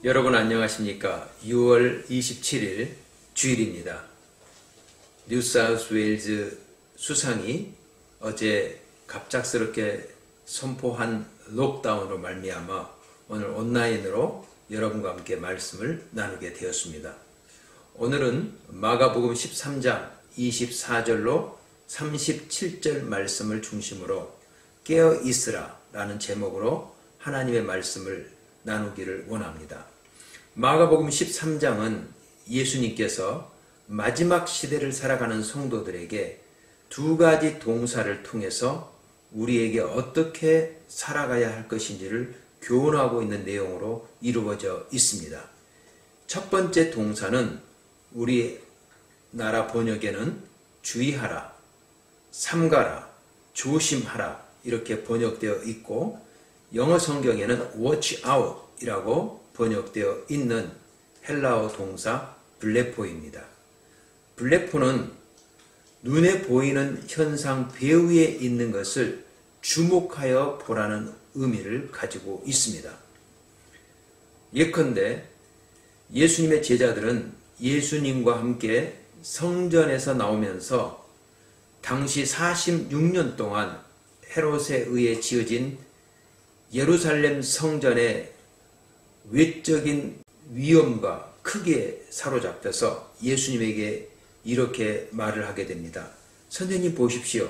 여러분 안녕하십니까? 6월 27일 주일입니다. 뉴사우스웨일즈 수상이 어제 갑작스럽게 선포한 록다운으로 말미암아 오늘 온라인으로 여러분과 함께 말씀을 나누게 되었습니다. 오늘은 마가복음 13장 24절로 37절 말씀을 중심으로 깨어 있으라 라는 제목으로 하나님의 말씀을 나누기를 원합니다. 마가복음 13장은 예수님께서 마지막 시대를 살아가는 성도들에게 두 가지 동사를 통해서 우리에게 어떻게 살아가야 할 것인지를 교훈하고 있는 내용으로 이루어져 있습니다. 첫 번째 동사는 우리 나라 번역에는 주의하라, 삼가라, 조심하라 이렇게 번역되어 있고 영어 성경에는 watch out 이라고 번역되어 있는 헬라어 동사 블레포입니다. 블레포는 눈에 보이는 현상 배후에 있는 것을 주목하여 보라는 의미를 가지고 있습니다. 예컨대 예수님의 제자들은 예수님과 함께 성전에서 나오면서 당시 46년 동안 헤롯에 의해 지어진 예루살렘 성전의 외적인 위험과 크게 사로잡혀서 예수님에게 이렇게 말을 하게 됩니다. 선생님 보십시오.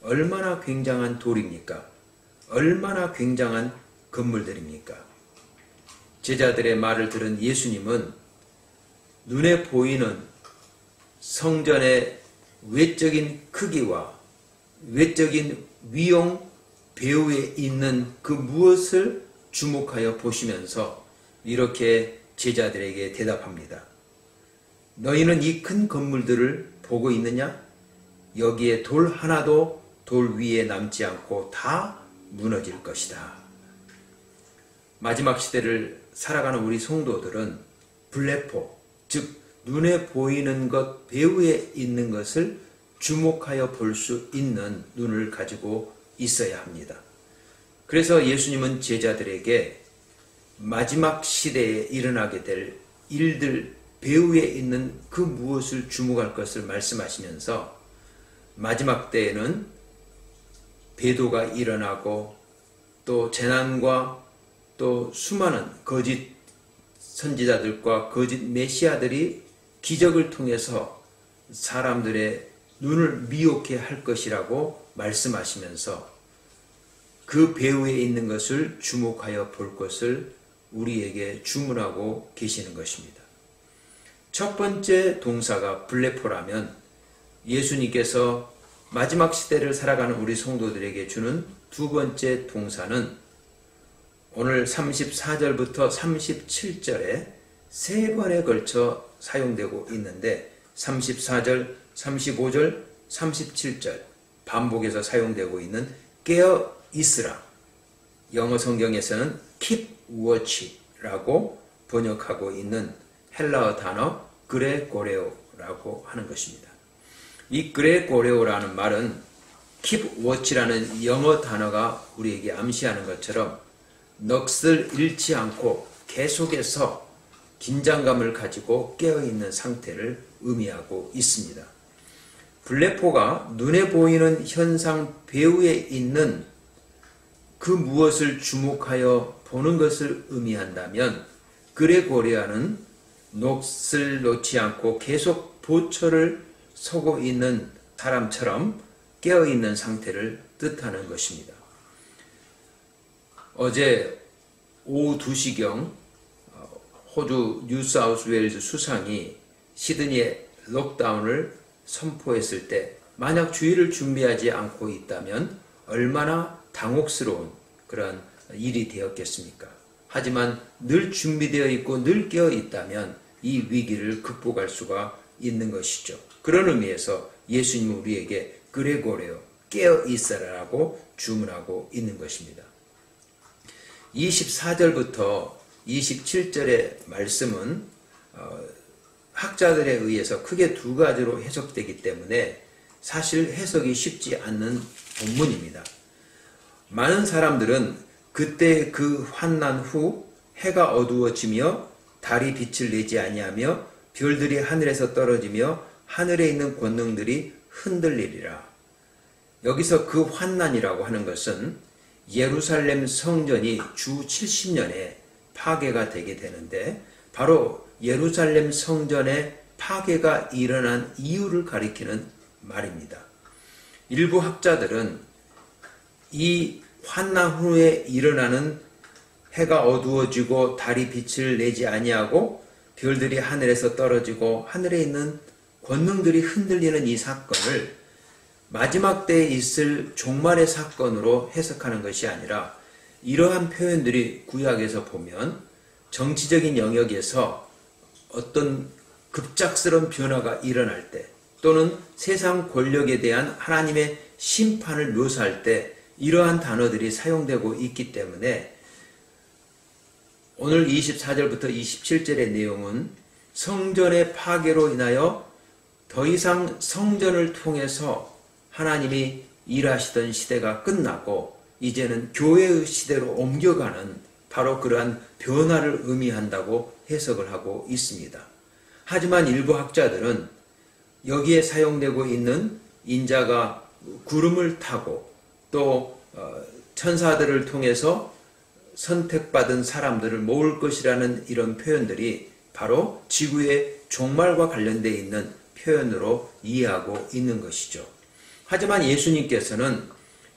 얼마나 굉장한 돌입니까? 얼마나 굉장한 건물들입니까? 제자들의 말을 들은 예수님은 눈에 보이는 성전의 외적인 크기와 외적인 위용 배후에 있는 그 무엇을 주목하여 보시면서 이렇게 제자들에게 대답합니다. 너희는 이 큰 건물들을 보고 있느냐? 여기에 돌 하나도 돌 위에 남지 않고 다 무너질 것이다. 마지막 시대를 살아가는 우리 성도들은 블레포, 즉 눈에 보이는 것 배후에 있는 것을 주목하여 볼 수 있는 눈을 가지고 있어야 합니다. 그래서 예수님은 제자들에게 마지막 시대에 일어나게 될 일들 배후에 있는 그 무엇을 주목할 것을 말씀하시면서 마지막 때에는 배도가 일어나고 또 재난과 또 수많은 거짓 선지자들과 거짓 메시아들이 기적을 통해서 사람들의 눈을 미혹해 할 것이라고 말씀하시면서 그 배후에 있는 것을 주목하여 볼 것을 우리에게 주문하고 계시는 것입니다. 첫 번째 동사가 블레포라면 예수님께서 마지막 시대를 살아가는 우리 성도들에게 주는 두 번째 동사는 오늘 34절부터 37절에 세 번에 걸쳐 사용되고 있는데 34절, 35절, 37절 반복해서 사용되고 있는 깨어 있으라. 영어 성경에서는 keep watch라고 번역하고 있는 헬라어 단어 그레고레오라고 하는 것입니다. 이 그레고레오라는 말은 keep watch라는 영어 단어가 우리에게 암시하는 것처럼 넋을 잃지 않고 계속해서 긴장감을 가지고 깨어있는 상태를 의미하고 있습니다. 블레포가 눈에 보이는 현상 배후에 있는 그 무엇을 주목하여 보는 것을 의미한다면 그레고리아는 넋을 놓지 않고 계속 보초를 서고 있는 사람처럼 깨어있는 상태를 뜻하는 것입니다. 어제 오후 2시경 호주 뉴사우스웨일즈 수상이 시드니의 록다운을 선포했을 때 만약 주의를 준비하지 않고 있다면 얼마나 당혹스러운 그런 일이 되었겠습니까? 하지만 늘 준비되어 있고 늘 깨어 있다면 이 위기를 극복할 수가 있는 것이죠. 그런 의미에서 예수님은 우리에게 그레고레오 깨어 있어라라고 주문하고 있는 것입니다. 24절부터 27절의 말씀은 학자들에 의해서 크게 두 가지로 해석되기 때문에 사실 해석이 쉽지 않는 본문입니다. 많은 사람들은 그때 그 환난 후 해가 어두워지며 달이 빛을 내지 아니하며 별들이 하늘에서 떨어지며 하늘에 있는 권능들이 흔들리리라. 여기서 그 환난이라고 하는 것은 예루살렘 성전이 주 70년에 파괴가 되게 되는데, 바로 예루살렘 성전의 파괴가 일어난 이유를 가리키는 말입니다. 일부 학자들은 이 환난 후에 일어나는 해가 어두워지고 달이 빛을 내지 아니하고 별들이 하늘에서 떨어지고 하늘에 있는 권능들이 흔들리는 이 사건을 마지막 때에 있을 종말의 사건으로 해석하는 것이 아니라, 이러한 표현들이 구약에서 보면 정치적인 영역에서 어떤 급작스러운 변화가 일어날 때, 또는 세상 권력에 대한 하나님의 심판을 묘사할 때 이러한 단어들이 사용되고 있기 때문에, 오늘 24절부터 27절의 내용은 성전의 파괴로 인하여 더 이상 성전을 통해서 하나님이 일하시던 시대가 끝나고 이제는 교회의 시대로 옮겨가는 바로 그러한 변화를 의미한다고 해석을 하고 있습니다. 하지만 일부 학자들은 여기에 사용되고 있는 인자가 구름을 타고 또 천사들을 통해서 선택받은 사람들을 모을 것이라는 이런 표현들이 바로 지구의 종말과 관련되어 있는 표현으로 이해하고 있는 것이죠. 하지만 예수님께서는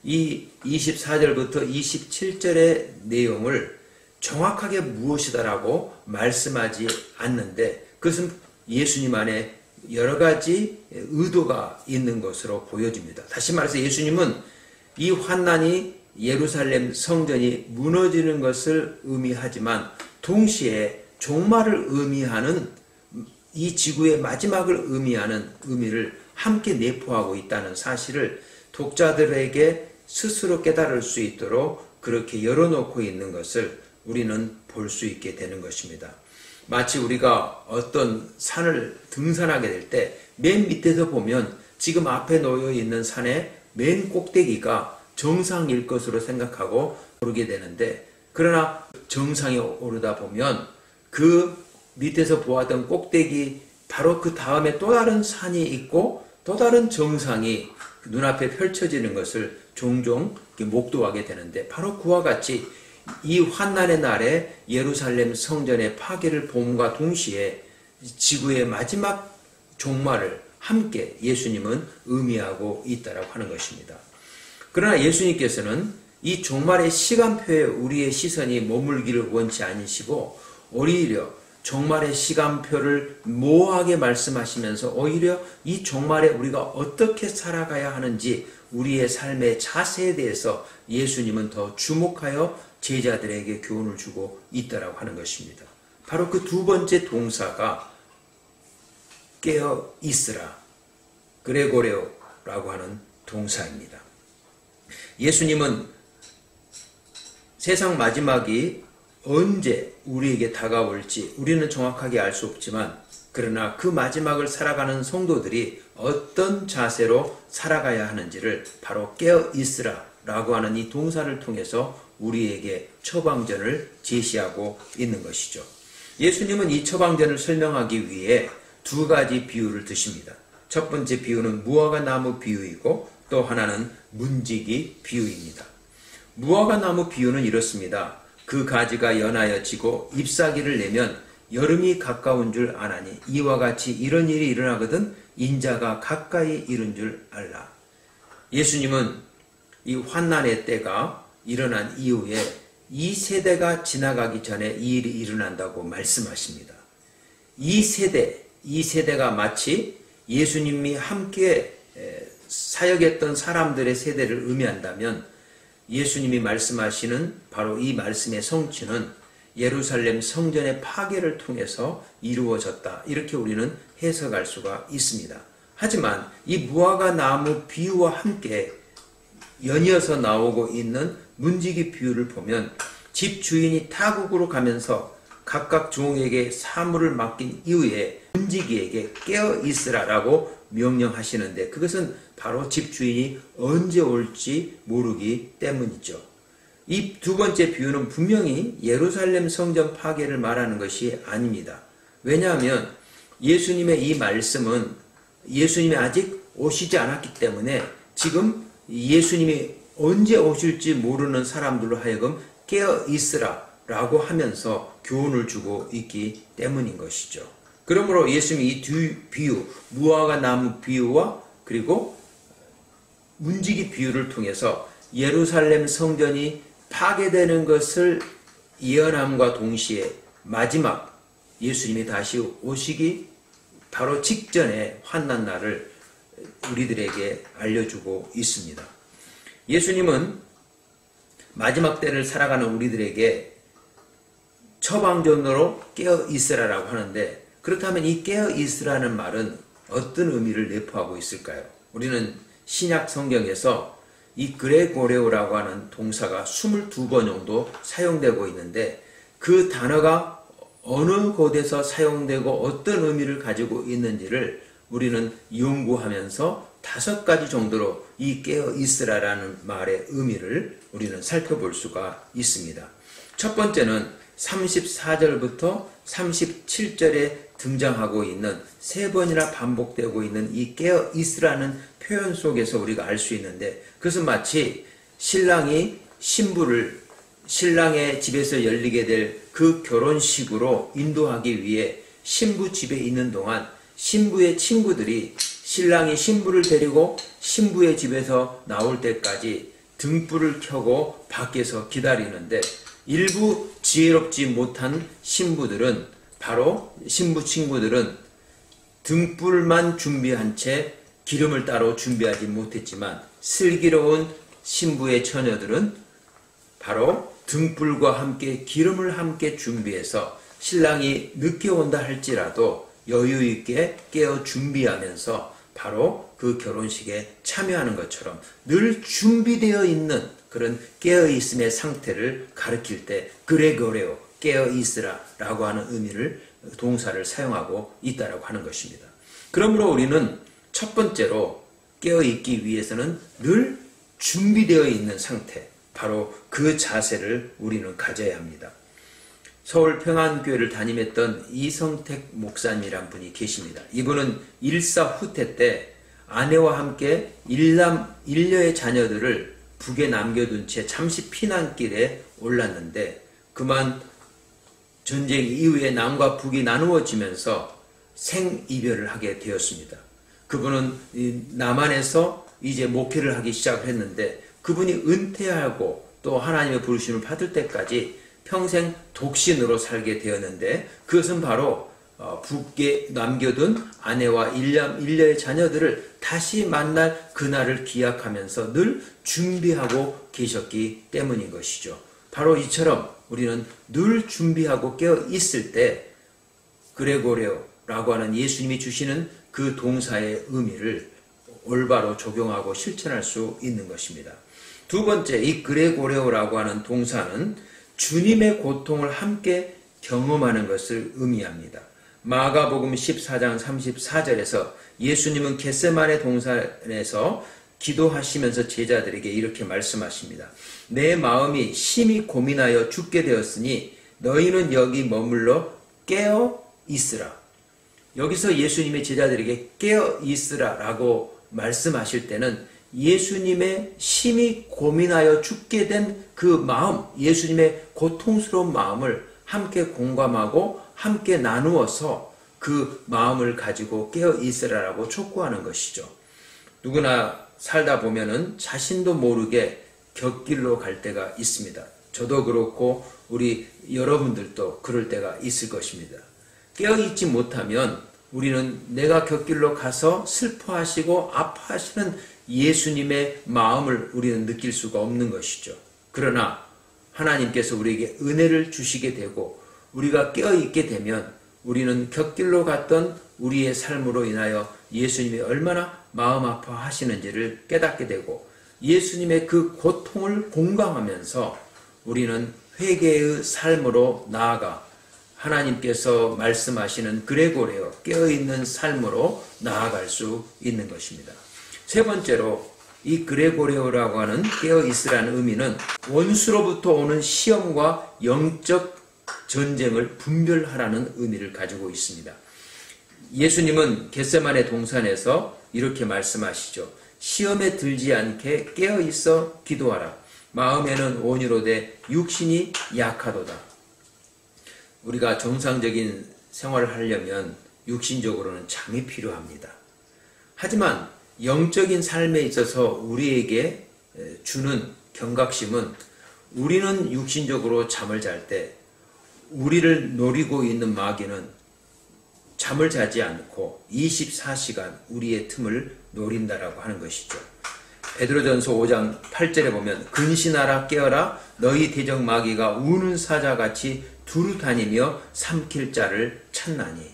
이 24절부터 27절의 내용을 정확하게 무엇이다라고 말씀하지 않는데, 그것은 예수님 안에 여러 가지 의도가 있는 것으로 보여집니다. 다시 말해서 예수님은 이 환난이 예루살렘 성전이 무너지는 것을 의미하지만 동시에 종말을 의미하는, 이 지구의 마지막을 의미하는 의미를 함께 내포하고 있다는 사실을 독자들에게 스스로 깨달을 수 있도록 그렇게 열어놓고 있는 것을 우리는 볼 수 있게 되는 것입니다. 마치 우리가 어떤 산을 등산하게 될 때 맨 밑에서 보면 지금 앞에 놓여 있는 산의 맨 꼭대기가 정상일 것으로 생각하고 오르게 되는데, 그러나 정상에 오르다 보면 그 밑에서 보았던 꼭대기 바로 그 다음에 또 다른 산이 있고 또 다른 정상이 눈앞에 펼쳐지는 것을 종종 목도하게 되는데, 바로 그와 같이 이 환난의 날에 예루살렘 성전의 파괴를 봄과 동시에 지구의 마지막 종말을 함께 예수님은 의미하고 있다라고 하는 것입니다. 그러나 예수님께서는 이 종말의 시간표에 우리의 시선이 머물기를 원치 않으시고, 오히려 종말의 시간표를 모호하게 말씀하시면서 오히려 이 종말에 우리가 어떻게 살아가야 하는지 우리의 삶의 자세에 대해서 예수님은 더 주목하여 제자들에게 교훈을 주고 있다라고 하는 것입니다. 바로 그 두 번째 동사가 깨어 있으라, 그레고레오라고 하는 동사입니다. 예수님은 세상 마지막이 언제 우리에게 다가올지 우리는 정확하게 알 수 없지만, 그러나 그 마지막을 살아가는 성도들이 어떤 자세로 살아가야 하는지를 바로 깨어 있으라 라고 하는 이 동사를 통해서 우리에게 처방전을 제시하고 있는 것이죠. 예수님은 이 처방전을 설명하기 위해 두 가지 비유를 드십니다. 첫 번째 비유는 무화과 나무 비유이고, 또 하나는 문지기 비유입니다. 무화과 나무 비유는 이렇습니다. 그 가지가 연하여 지고 잎사귀를 내면 여름이 가까운 줄 아나니 이와 같이 이런 일이 일어나거든 인자가 가까이 이른 줄 알라. 예수님은 이 환난의 때가 일어난 이후에 이 세대가 지나가기 전에 이 일이 일어난다고 말씀하십니다. 이 세대가 마치 예수님이 함께 사역했던 사람들의 세대를 의미한다면, 예수님이 말씀하시는 바로 이 말씀의 성취는 예루살렘 성전의 파괴를 통해서 이루어졌다, 이렇게 우리는 해석할 수가 있습니다. 하지만 이 무화과 나무 비유와 함께 연이어서 나오고 있는 문지기 비유를 보면, 집 주인이 타국으로 가면서 각각 종에게 사물을 맡긴 이후에 문지기에게 깨어 있으라라고 명령하시는데, 그것은 바로 집 주인이 언제 올지 모르기 때문이죠. 이 두 번째 비유는 분명히 예루살렘 성전 파괴를 말하는 것이 아닙니다. 왜냐하면 예수님의 이 말씀은 예수님이 아직 오시지 않았기 때문에 지금 예수님이 언제 오실지 모르는 사람들로 하여금 깨어 있으라 라고 하면서 교훈을 주고 있기 때문인 것이죠. 그러므로 예수님이 이 두 비유, 무화과 나무 비유와 그리고 문지기 비유를 통해서 예루살렘 성전이 파괴되는 것을 예언함과 동시에 마지막 예수님이 다시 오시기 바로 직전에 환난 날을 우리들에게 알려주고 있습니다. 예수님은 마지막 때를 살아가는 우리들에게 처방전으로 깨어 있으라라고 하는데, 그렇다면 이 깨어 있으라는 말은 어떤 의미를 내포하고 있을까요? 우리는 신약 성경에서 이 그레고레오라고 하는 동사가 22번 정도 사용되고 있는데, 그 단어가 어느 곳에서 사용되고 어떤 의미를 가지고 있는지를 우리는 연구하면서 5가지 정도로 이 깨어 있으라라는 말의 의미를 우리는 살펴볼 수가 있습니다. 첫 번째는 34절부터 37절에 등장하고 있는 3번이나 반복되고 있는 이 깨어 있으라는 표현 속에서 우리가 알 수 있는데, 그것은 마치 신랑이 신부를 신랑의 집에서 열리게 될 그 결혼식으로 인도하기 위해 신부 집에 있는 동안 신부의 친구들이 신랑이 신부를 데리고 신부의 집에서 나올 때까지 등불을 켜고 밖에서 기다리는데, 일부 지혜롭지 못한 신부들은, 바로 신부 친구들은 등불만 준비한 채 기름을 따로 준비하지 못했지만, 슬기로운 신부의 처녀들은 바로 등불과 함께 기름을 함께 준비해서 신랑이 늦게 온다 할지라도 여유 있게 깨어 준비하면서 바로 그 결혼식에 참여하는 것처럼 늘 준비되어 있는 그런 깨어 있음의 상태를 가리킬 때 그레고레오, 깨어 있으라 라고 하는 의미를, 동사를 사용하고 있다라고 하는 것입니다. 그러므로 우리는 첫 번째로 깨어 있기 위해서는 늘 준비되어 있는 상태, 바로 그 자세를 우리는 가져야 합니다. 서울 평안교회를 담임했던 이성택 목사님이란 분이 계십니다. 이분은 일사 후퇴 때 아내와 함께 일녀의 자녀들을 북에 남겨둔 채 잠시 피난길에 올랐는데, 그만 전쟁 이후에 남과 북이 나누어지면서 생이별을 하게 되었습니다. 그분은 남한에서 이제 목회를 하기 시작을 했는데, 그분이 은퇴하고 또 하나님의 부르심을 받을 때까지 평생 독신으로 살게 되었는데, 그것은 바로 북에 남겨둔 아내와 일녀의 자녀들을 다시 만날 그날을 기약하면서 늘 준비하고 계셨기 때문인 것이죠. 바로 이처럼 우리는 늘 준비하고 깨어 있을 때 그레고레오라고 하는 예수님이 주시는 그 동사의 의미를 올바로 적용하고 실천할 수 있는 것입니다. 두 번째, 이 그레고레오라고 하는 동사는 주님의 고통을 함께 경험하는 것을 의미합니다. 마가복음 14장 34절에서 예수님은 겟세마네 동산에서 기도하시면서 제자들에게 이렇게 말씀하십니다. 내 마음이 심히 고민하여 죽게 되었으니 너희는 여기 머물러 깨어 있으라. 여기서 예수님의 제자들에게 깨어 있으라 라고 말씀하실 때는 예수님의 심히 고민하여 죽게 된 그 마음, 예수님의 고통스러운 마음을 함께 공감하고 함께 나누어서 그 마음을 가지고 깨어 있으라라고 촉구하는 것이죠. 누구나 살다 보면은 자신도 모르게 곁길로 갈 때가 있습니다. 저도 그렇고 우리 여러분들도 그럴 때가 있을 것입니다. 깨어있지 못하면 우리는 내가 곁길로 가서 슬퍼하시고 아파하시는 예수님의 마음을 우리는 느낄 수가 없는 것이죠. 그러나 하나님께서 우리에게 은혜를 주시게 되고 우리가 깨어있게 되면 우리는 곁길로 갔던 우리의 삶으로 인하여 예수님이 얼마나 마음 아파하시는지를 깨닫게 되고 예수님의 그 고통을 공감하면서 우리는 회개의 삶으로 나아가 하나님께서 말씀하시는 그레고레오 깨어있는 삶으로 나아갈 수 있는 것입니다. 세 번째로 이 그레고레오라고 하는 깨어있으라는 의미는 원수로부터 오는 시험과 영적 전쟁을 분별하라는 의미를 가지고 있습니다. 예수님은 겟세마네 동산에서 이렇게 말씀하시죠. 시험에 들지 않게 깨어있어 기도하라. 마음에는 온유로되 육신이 약하도다. 우리가 정상적인 생활을 하려면 육신적으로는 잠이 필요합니다. 하지만 영적인 삶에 있어서 우리에게 주는 경각심은 우리는 육신적으로 잠을 잘 때 우리를 노리고 있는 마귀는 잠을 자지 않고 24시간 우리의 틈을 노린다라고 하는 것이죠. 베드로전서 5장 8절에 보면 근신하라 깨어라 너희 대적 마귀가 우는 사자같이 두루 다니며 삼킬 자를 찾나니.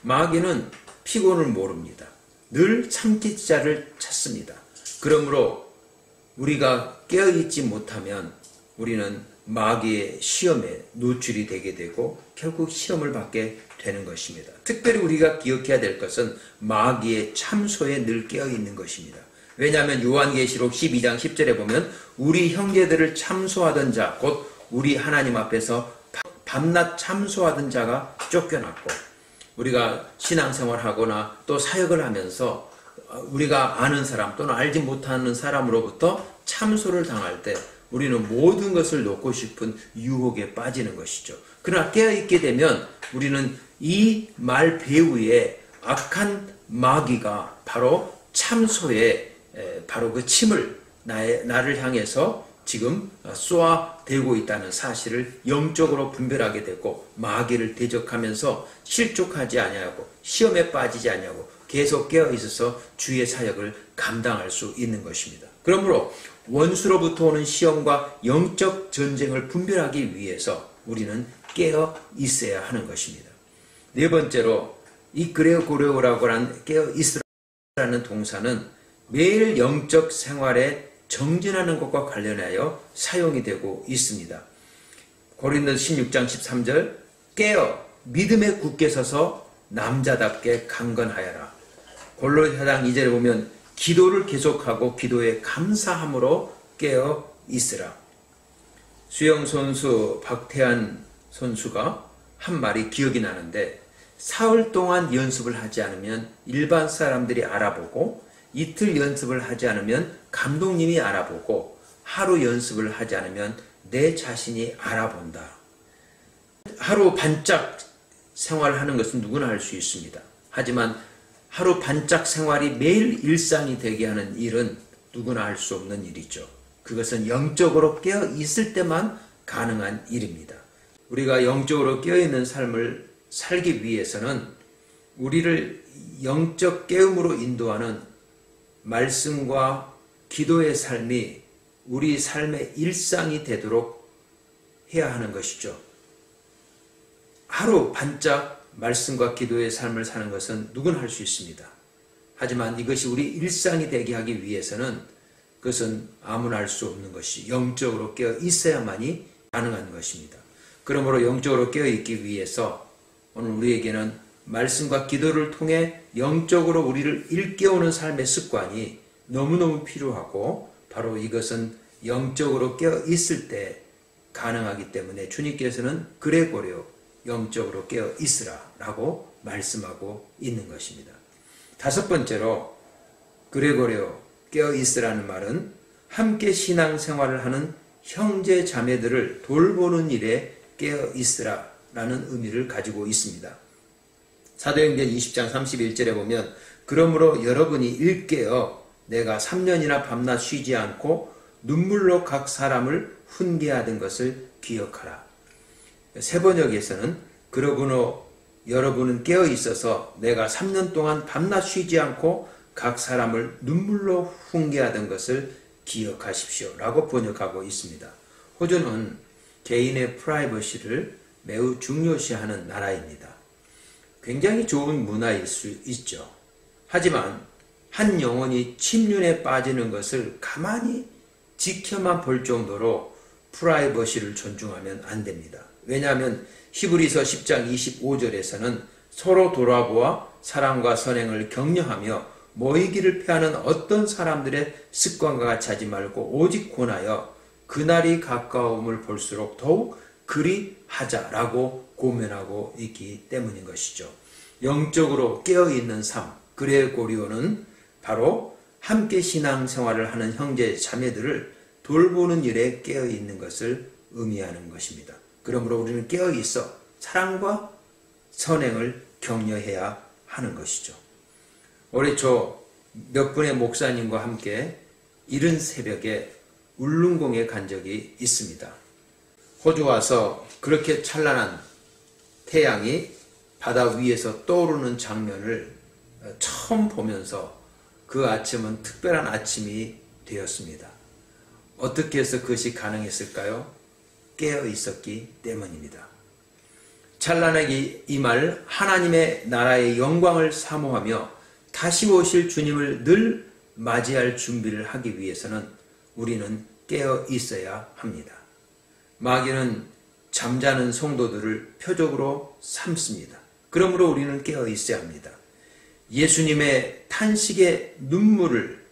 마귀는 피곤을 모릅니다. 늘 삼킬 자를 찾습니다. 그러므로 우리가 깨어있지 못하면 우리는 마귀의 시험에 노출이 되게 되고 결국 시험을 받게 되는 것입니다. 특별히 우리가 기억해야 될 것은 마귀의 참소에 늘 깨어있는 것입니다. 왜냐하면 요한계시록 12장 10절에 보면 우리 형제들을 참소하던 자 곧 우리 하나님 앞에서 밤낮 참소하던 자가 쫓겨났고, 우리가 신앙생활하거나 또 사역을 하면서 우리가 아는 사람 또는 알지 못하는 사람으로부터 참소를 당할 때 우리는 모든 것을 놓고 싶은 유혹에 빠지는 것이죠. 그러나 깨어있게 되면 우리는 이 말 배후에 악한 마귀가 바로 참소에 바로 그 침을 나를 향해서 지금 쏘아대고 있다는 사실을 영적으로 분별하게 되고 마귀를 대적하면서 실족하지 아니하고 시험에 빠지지 아니하고 계속 깨어있어서 주의 사역을 감당할 수 있는 것입니다. 그러므로 원수로부터 오는 시험과 영적 전쟁을 분별하기 위해서 우리는 깨어 있어야 하는 것입니다. 네 번째로 이 그레고레오라고 하는 깨어 있으라는 동사는 매일 영적 생활에 정진하는 것과 관련하여 사용이 되고 있습니다. 고린도서 16장 13절 깨어 믿음에 굳게 서서 남자답게 강건하여라. 골로새상 2절에 보면 기도를 계속하고 기도에 감사함으로 깨어 있으라. 수영 선수 박태환 선수가 한 말이 기억이 나는데, 사흘 동안 연습을 하지 않으면 일반 사람들이 알아보고, 이틀 연습을 하지 않으면 감독님이 알아보고, 하루 연습을 하지 않으면 내 자신이 알아본다. 하루 반짝 생활하는 것은 누구나 할 수 있습니다. 하지만 하루 반짝 생활이 매일 일상이 되게 하는 일은 누구나 할 수 없는 일이죠. 그것은 영적으로 깨어 있을 때만 가능한 일입니다. 우리가 영적으로 깨어 있는 삶을 살기 위해서는 우리를 영적 깨움으로 인도하는 말씀과 기도의 삶이 우리 삶의 일상이 되도록 해야 하는 것이죠. 하루 반짝 말씀과 기도의 삶을 사는 것은 누구나 할 수 있습니다. 하지만 이것이 우리 일상이 되게 하기 위해서는 그것은 아무나 할 수 없는 것이 영적으로 깨어 있어야만이 가능한 것입니다. 그러므로 영적으로 깨어 있기 위해서 오늘 우리에게는 말씀과 기도를 통해 영적으로 우리를 일깨우는 삶의 습관이 너무너무 필요하고, 바로 이것은 영적으로 깨어 있을 때 가능하기 때문에 주님께서는 그레고레오 영적으로 깨어 있으라 라고 말씀하고 있는 것입니다. 다섯 번째로 그레고레오 깨어 있으라는 말은 함께 신앙생활을 하는 형제 자매들을 돌보는 일에 깨어 있으라 라는 의미를 가지고 있습니다. 사도행전 20장 31절에 보면 그러므로 여러분이 일깨어 내가 3년이나 밤낮 쉬지 않고 눈물로 각 사람을 훈계하던 것을 기억하라. 세번역에서는 그러므로 여러분은 깨어 있어서 내가 3년 동안 밤낮 쉬지 않고 각 사람을 눈물로 훈계하던 것을 기억하십시오 라고 번역하고 있습니다. 호주는 개인의 프라이버시를 매우 중요시하는 나라입니다. 굉장히 좋은 문화일 수 있죠. 하지만 한 영혼이 침륜에 빠지는 것을 가만히 지켜만 볼 정도로 프라이버시를 존중하면 안 됩니다. 왜냐하면 히브리서 10장 25절에서는 서로 돌아보아 사랑과 선행을 격려하며 모이기를 피하는 어떤 사람들의 습관과 같이 하지 말고 오직 권하여 그날이 가까움을 볼수록 더욱 그리 하자라고 고면하고 있기 때문인 것이죠. 영적으로 깨어있는 삶, 그레고리오는 바로 함께 신앙생활을 하는 형제 자매들을 돌보는 일에 깨어있는 것을 의미하는 것입니다. 그러므로 우리는 깨어있어 사랑과 선행을 격려해야 하는 것이죠. 올해 초 몇 분의 목사님과 함께 이른 새벽에 울릉공에 간 적이 있습니다. 호주 와서 그렇게 찬란한 태양이 바다 위에서 떠오르는 장면을 처음 보면서 그 아침은 특별한 아침이 되었습니다. 어떻게 해서 그것이 가능했을까요? 깨어 있었기 때문입니다. 찬란하게 임할 하나님의 나라의 영광을 사모하며 다시 오실 주님을 늘 맞이할 준비를 하기 위해서는 우리는 깨어 있어야 합니다. 마귀는 잠자는 성도들을 표적으로 삼습니다. 그러므로 우리는 깨어 있어야 합니다. 예수님의 탄식의 눈물을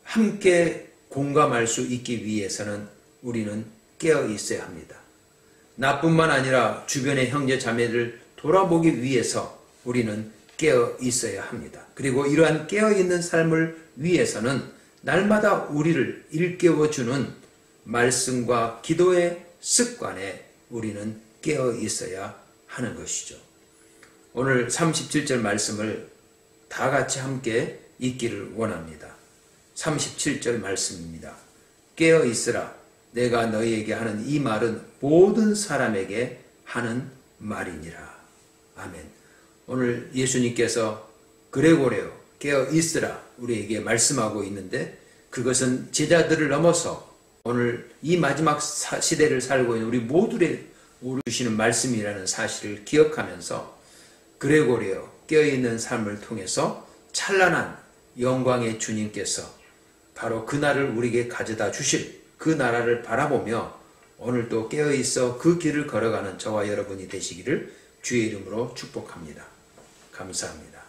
함께 공감할 수 있기 위해서는 우리는 깨어 있어야 합니다. 나뿐만 아니라 주변의 형제 자매를 돌아보기 위해서 우리는 깨어 있어야 합니다. 그리고 이러한 깨어 있는 삶을 위해서는 날마다 우리를 일깨워주는 말씀과 기도의 습관에 우리는 깨어 있어야 하는 것이죠. 오늘 37절 말씀을 다 같이 함께 읽기를 원합니다. 37절 말씀입니다. 깨어 있으라. 내가 너희에게 하는 이 말은 모든 사람에게 하는 말이니라. 아멘. 오늘 예수님께서 그레고레오 깨어 있으라 우리에게 말씀하고 있는데 그것은 제자들을 넘어서 오늘 이 마지막 시대를 살고 있는 우리 모두를 주시는 말씀이라는 사실을 기억하면서 그레고레오 깨어있는 삶을 통해서 찬란한 영광의 주님께서 바로 그 날을 우리에게 가져다 주실 그 나라를 바라보며 오늘도 깨어있어 그 길을 걸어가는 저와 여러분이 되시기를 주의 이름으로 축복합니다. 감사합니다.